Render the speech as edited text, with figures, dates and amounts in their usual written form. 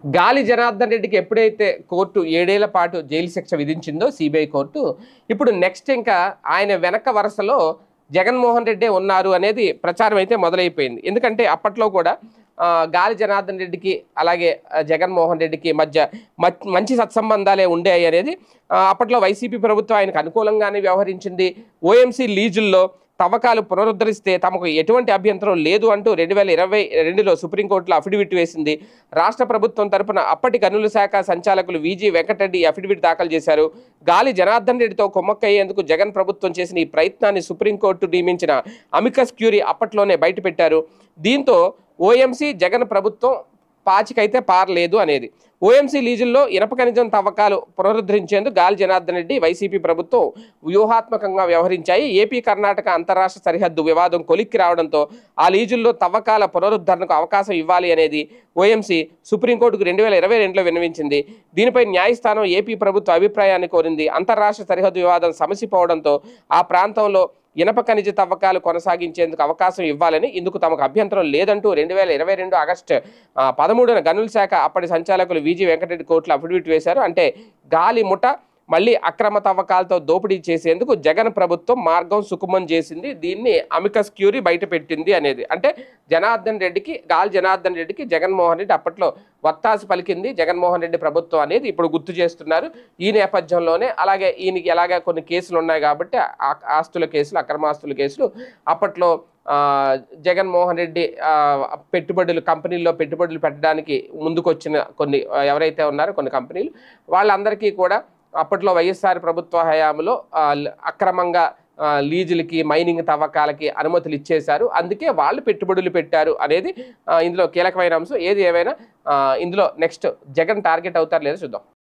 గాలి జనార్దన్ రెడ్డికి ఎప్పుడైతే కోర్టు 7 ఏళ్ల పాటు జైలు శిక్ష విధించిందో సిబిఐ కోర్టు, ఇప్పుడు నెక్స్ట్ ఇంకా ఆయన వెనక వరుసలో జగన్మోహన్ రెడ్డే ఉన్నారు అనేది ప్రచారం అయితే మొదలైపోయింది. ఎందుకంటే అప్పట్లో కూడా గాలి జనార్దన్ రెడ్డికి అలాగే జగన్మోహన్ రెడ్డికి మధ్య మంచి సత్సంబంధాలే ఉండేవి అనేది అప్పట్లో వైసీపీ ప్రభుత్వం ఆయనకు అనుకూలంగానే వ్యవహరించింది. ఓఎంసీ లీజుల్లో తవ్వకాలు పునరుద్ధరిస్తే తమకు ఎటువంటి అభ్యంతరం లేదు అంటూ 2022లో సుప్రీంకోర్టులో అఫిడవిట్ వేసింది. రాష్ట్ర ప్రభుత్వం తరపున అప్పటి గనుల శాఖ సంచాలకులు విజి వెంకటరెడ్డి అఫిడవిట్ దాఖలు చేశారు. గాలి జనార్దన్ రెడ్డితో కుమ్మక్కయ్యేందుకు జగన్ ప్రభుత్వం చేసిన ఈ ప్రయత్నాన్ని సుప్రీంకోర్టు నియమించిన అమికస్ క్యూరీ అప్పట్లోనే బయటపెట్టారు. దీంతో ఓఎంసీ జగన్ ప్రభుత్వం పాచికైతే పారలేదు అనేది. ఓఎంసీ లీజుల్లో ఇనప ఖనిజం తవ్వకాలు పునరుద్ధరించేందుకు గాలి జనార్దన్ రెడ్డి వైసీపీ ప్రభుత్వం వ్యూహాత్మకంగా వ్యవహరించాయి. ఏపీ కర్ణాటక అంతరాష్ట్ర సరిహద్దు వివాదం కొలిక్కి రావడంతో ఆ లీజుల్లో తవ్వకాల పునరుద్ధరణకు అవకాశం ఇవ్వాలి అనేది ఓఎంసీ సుప్రీంకోర్టుకు 2022లో విన్నవించింది. దీనిపై న్యాయస్థానం ఏపీ ప్రభుత్వ అభిప్రాయాన్ని కోరింది. అంతరాష్ట్ర సరిహద్దు వివాదం సమసిపోవడంతో ఆ ప్రాంతంలో ఇనప ఖనిజ తవ్వకాలు కొనసాగించేందుకు అవకాశం ఇవ్వాలని, ఇందుకు తమకు అభ్యంతరం లేదంటూ 2022 ఆగస్టు 13న గనుల శాఖ అప్పటి సంచాలకులు విజి వెంకటరెడ్డి కోర్టులో అఫిడవిట్ వేశారు. అంటే గాలి ముఠ మళ్ళీ అక్రమ తవ్వకాలతో దోపిడీ చేసేందుకు జగన్ ప్రభుత్వం మార్గం సుకుమం చేసింది. దీన్ని అమికస్ క్యూరీ బయట పెట్టింది అనేది. అంటే గాలి జనార్దన్ రెడ్డికి జగన్మోహన్ రెడ్డి అప్పట్లో వత్తాసు పలికింది జగన్మోహన్ రెడ్డి ప్రభుత్వం అనేది ఇప్పుడు గుర్తు చేస్తున్నారు. ఈ నేపథ్యంలోనే అలాగే ఈయనకి ఎలాగే కొన్ని కేసులు ఉన్నాయి కాబట్టి ఆస్తుల కేసులు, అక్రమాస్తుల కేసులు అప్పట్లో జగన్మోహన్ రెడ్డి కంపెనీల్లో పెట్టుబడులు పెట్టడానికి ముందుకొచ్చిన కొన్ని ఎవరైతే ఉన్నారో కొన్ని కంపెనీలు, వాళ్ళందరికీ కూడా అప్పట్లో వైఎస్ఆర్ ప్రభుత్వ హయాంలో అక్రమంగా లీజులకి, మైనింగ్ తవ్వకాలకి అనుమతులు ఇచ్చేశారు. అందుకే వాళ్ళు పెట్టుబడులు పెట్టారు అనేది ఇందులో కీలకమైన అంశం. ఏది ఏమైనా ఇందులో నెక్స్ట్ జగన్ టార్గెట్ అవుతారు లేదో చూద్దాం.